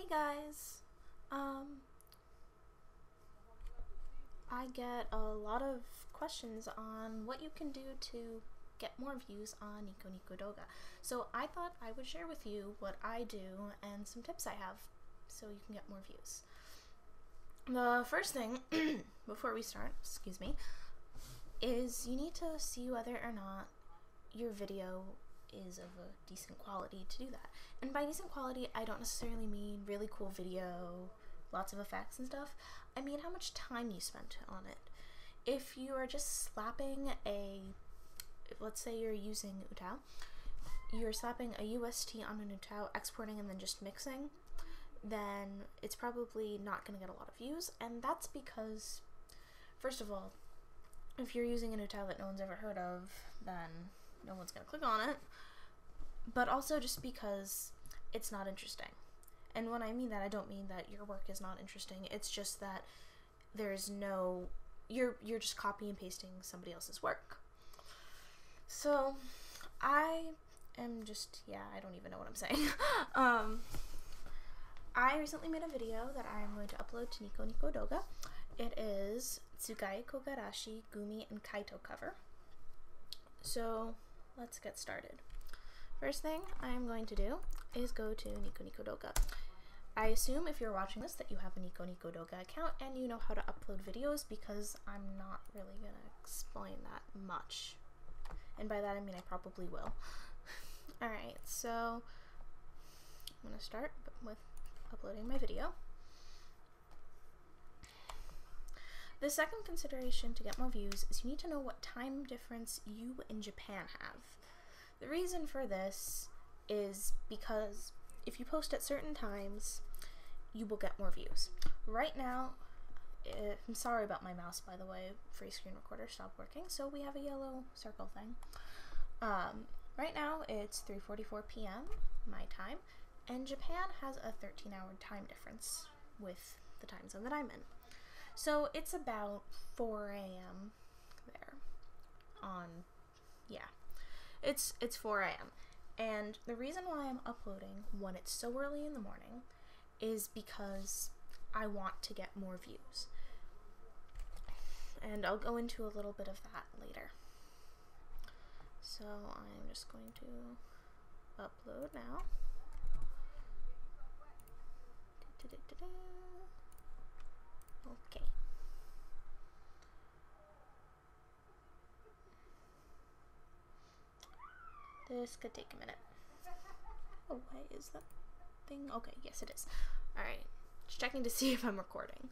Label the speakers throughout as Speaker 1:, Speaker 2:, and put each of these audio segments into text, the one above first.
Speaker 1: Hey guys, I get a lot of questions on what you can do to get more views on Nico Douga. So I thought I would share with you what I do and some tips I have so you can get more views. The first thing, before we start, excuse me, is you need to see whether or not your video is of a decent quality to do that. And by decent quality, I don't necessarily mean really cool video, lots of effects and stuff. I mean how much time you spent on it. If you are just slapping let's say you're using Utao, you're slapping a UST on an Utao, exporting and then just mixing, then it's probably not going to get a lot of views. And that's because, first of all, if you're using an Utao that no one's ever heard of, then no one's going to click on it. But also just because it's not interesting. And when I mean that, I don't mean that your work is not interesting. It's just that there's no, you're just copy and pasting somebody else's work. So I am just, I don't even know what I'm saying. I recently made a video that I'm going to upload to Nico Douga. It is Tsugai Kogarashi, Gumi, and Kaito cover. So let's get started. First thing I'm going to do is go to Nico Douga. I assume if you're watching this that you have a Nico Douga account and you know how to upload videos, because I'm not really going to explain that much. And by that I mean I probably will. Alright, so I'm going to start with uploading my video. The second consideration to get more views is you need to know what time difference you in Japan have. The reason for this is because if you post at certain times, you will get more views. Right now, I'm sorry about my mouse, by the way, free screen recorder stopped working, so we have a yellow circle thing. Right now, it's 3:44 p.m. my time, and Japan has a 13-hour time difference with the time zone that I'm in. So it's about 4 a.m. there it's 4 a.m. And the reason why I'm uploading when it's so early in the morning is because I want to get more views. And I'll go into a little bit of that later. So I'm just going to upload now. Okay. This could take a minute. Oh, why is that thing? Okay, yes it is. Alright, just checking to see if I'm recording.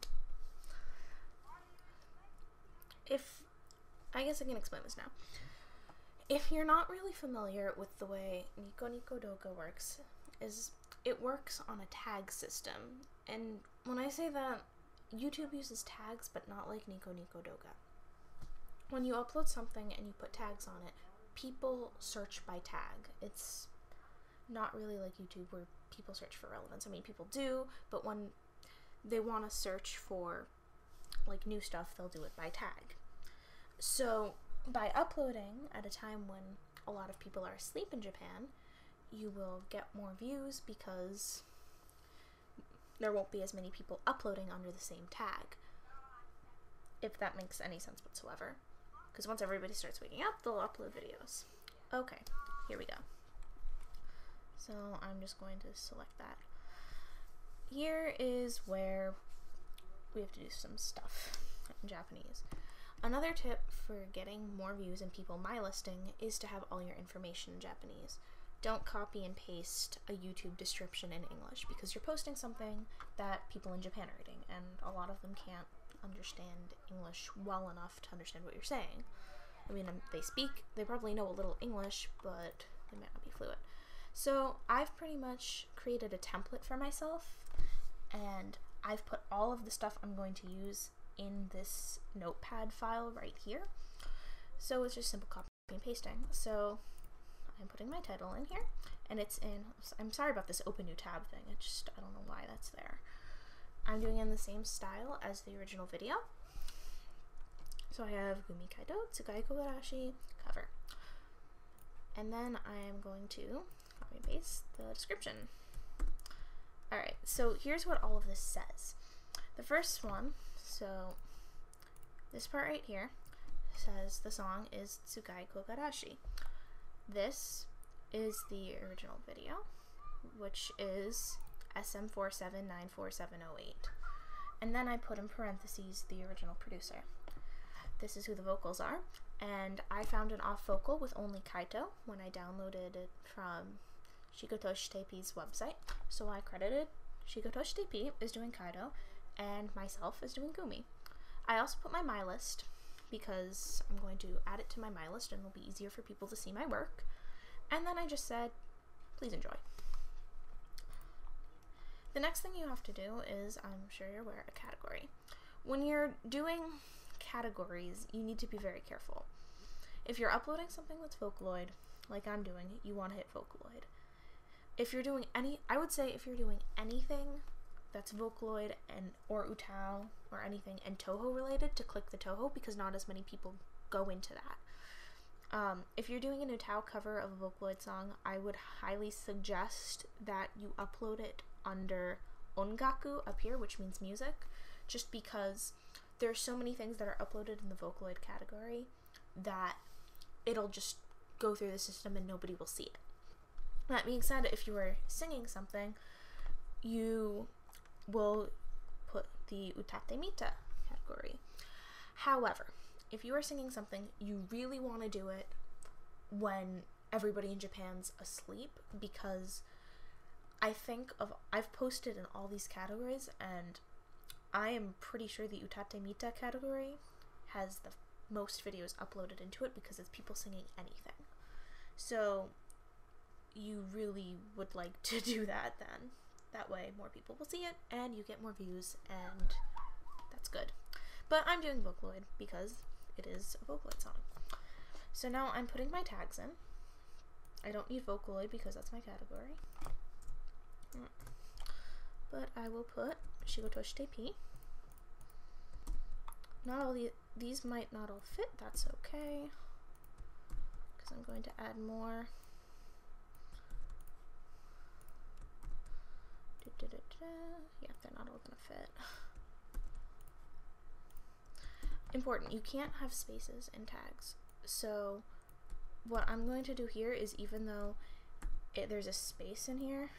Speaker 1: I guess I can explain this now. If you're not really familiar with the way Nico Douga works, it works on a tag system. And when I say that, YouTube uses tags, but not like Nico Douga. When you upload something and you put tags on it, people search by tag. It's not really like YouTube where people search for relevance. I mean, people do, but when they want to search for like new stuff, they'll do it by tag. So by uploading at a time when a lot of people are asleep in Japan, you will get more views because there won't be as many people uploading under the same tag, if that makes any sense whatsoever. Because once everybody starts waking up, they'll upload videos. Okay, here we go. So I'm just going to select that. Here is where we have to do some stuff in Japanese. Another tip for getting more views and people my listing is to have all your information in Japanese. Don't copy and paste a YouTube description in English, because you're posting something that people in Japan are reading, and a lot of them can't understand English well enough to understand what you're saying. I mean, they probably know a little English, but they might not be fluent. So I've pretty much created a template for myself, and I've put all of the stuff I'm going to use in this notepad file right here. So it's just simple copy and pasting. So I'm putting my title in here, and it's in, I'm sorry about this open new tab thing, I don't know why that's there. I'm doing it in the same style as the original video. So I have Gumi Kaito, Tsugai Kogarashi, cover. And then I am going to copy and paste the description. Alright, so here's what all of this says. The first one, so this part right here, says the song is Tsugai Kogarashi. This is the original video, which is SM47944708. And then I put in parentheses the original producer. This is who the vocals are, and I found an off vocal with only Kaito when I downloaded it from Shigotoshi Teipi's website, so I credited Shigotoshi Teipi is doing Kaito, and myself is doing Gumi. I also put my My List, because I'm going to add it to my My List and it'll be easier for people to see my work. And then I just said, please enjoy. The next thing you have to do is, I'm sure you're aware, a category. When you're doing categories, you need to be very careful. If you're uploading something that's Vocaloid, like I'm doing, you want to hit Vocaloid. If you're doing I would say if you're doing anything that's Vocaloid or Utao or anything and Toho related, to click the Toho, because not as many people go into that. If you're doing an Utao cover of a Vocaloid song, I would highly suggest that you upload it under Ongaku up here, which means music, just because there's so many things that are uploaded in the Vocaloid category that it'll just go through the system and nobody will see it. That being said, if you were singing something, you will put the Utate Mita category. However, if you are singing something, you really want to do it when everybody in Japan's asleep, because I've posted in all these categories, and I am pretty sure the Utate Mita category has the most videos uploaded into it because it's people singing anything. So you really would like to do that then. That way more people will see it and you get more views, and that's good. But I'm doing Vocaloid because it is a Vocaloid song. So now I'm putting my tags in. I don't need Vocaloid because that's my category. But I will put Shigotoshi Teipi. Not all these might not all fit, that's okay, because I'm going to add more. Yeah, they're not all gonna fit. Important, you can't have spaces in tags. So what I'm going to do here is, even though there's a space in here,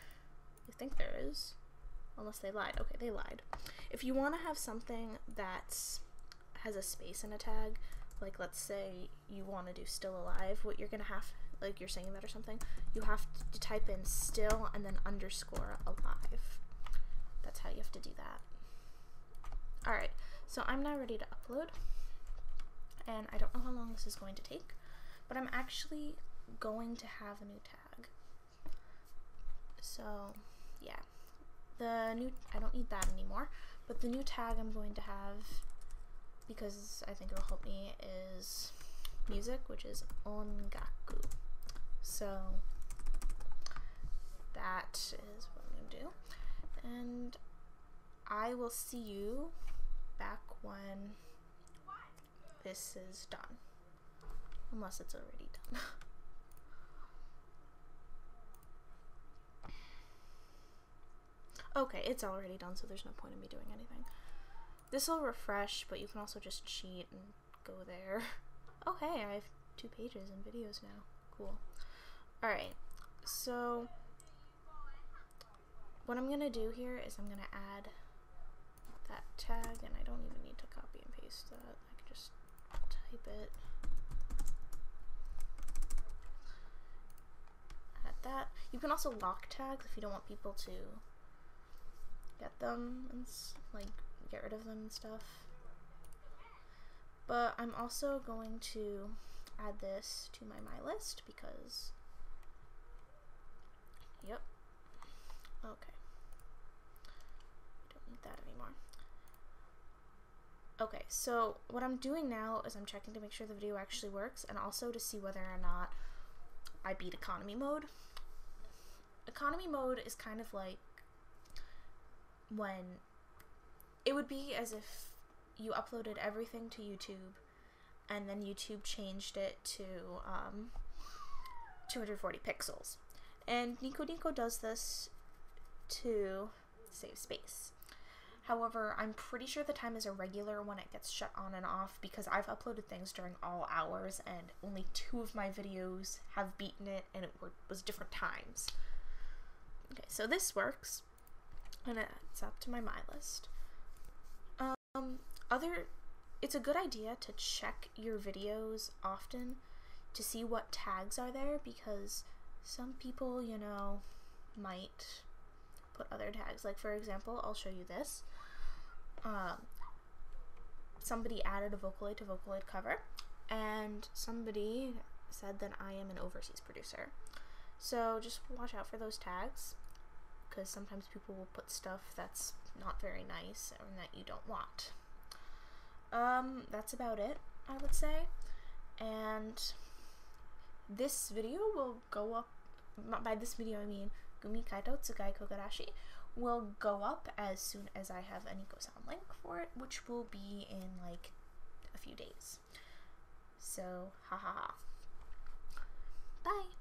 Speaker 1: I think there is, unless they lied. Okay, they lied. If you want to have something that has a space in a tag, like let's say you want to do Still Alive, what you're gonna have, like you're saying that or something, you have to type in still and then underscore alive. That's how you have to do that. Alright, so I'm now ready to upload, and I don't know how long this is going to take, but I'm actually going to have a new tag. So yeah, I don't need that anymore, but the new tag I'm going to have, because I think it'll help me, is music, which is ongaku. So that is what I'm going to do, and I will see you back when this is done, unless it's already done. Okay, it's already done, so there's no point in me doing anything. This will refresh, but you can also just cheat and go there. Oh hey, I have 2 pages and videos now. Cool. Alright, so what I'm gonna do here is I'm gonna add that tag, and I don't even need to copy and paste that. I can just type it. Add that. You can also lock tags if you don't want people to get them and like get rid of them and stuff. But I'm also going to add this to my list because, yep, okay, don't need that anymore. Okay, so what I'm doing now is I'm checking to make sure the video actually works, and also to see whether or not I beat economy mode. Economy mode is kind of like when it would be as if you uploaded everything to YouTube and then YouTube changed it to 240 pixels. And Nico does this to save space. However, I'm pretty sure the time is irregular when it gets shut on and off because I've uploaded things during all hours and only 2 of my videos have beaten it, and it was different times. Okay, so this works, and it's up to my list. It's a good idea to check your videos often to see what tags are there, because some people, you know, might put other tags. Like, for example, I'll show you this. Somebody added a Vocaloid to Vocaloid cover, and somebody said that I am an overseas producer. So just watch out for those tags, because sometimes people will put stuff that's not very nice or that you don't want. That's about it, I would say. And this video will go up, by this video I mean Gumi Kaito Tsukai Kogarashi, will go up as soon as I have a Nico sound link for it, which will be in like a few days. So, ha ha ha. Bye!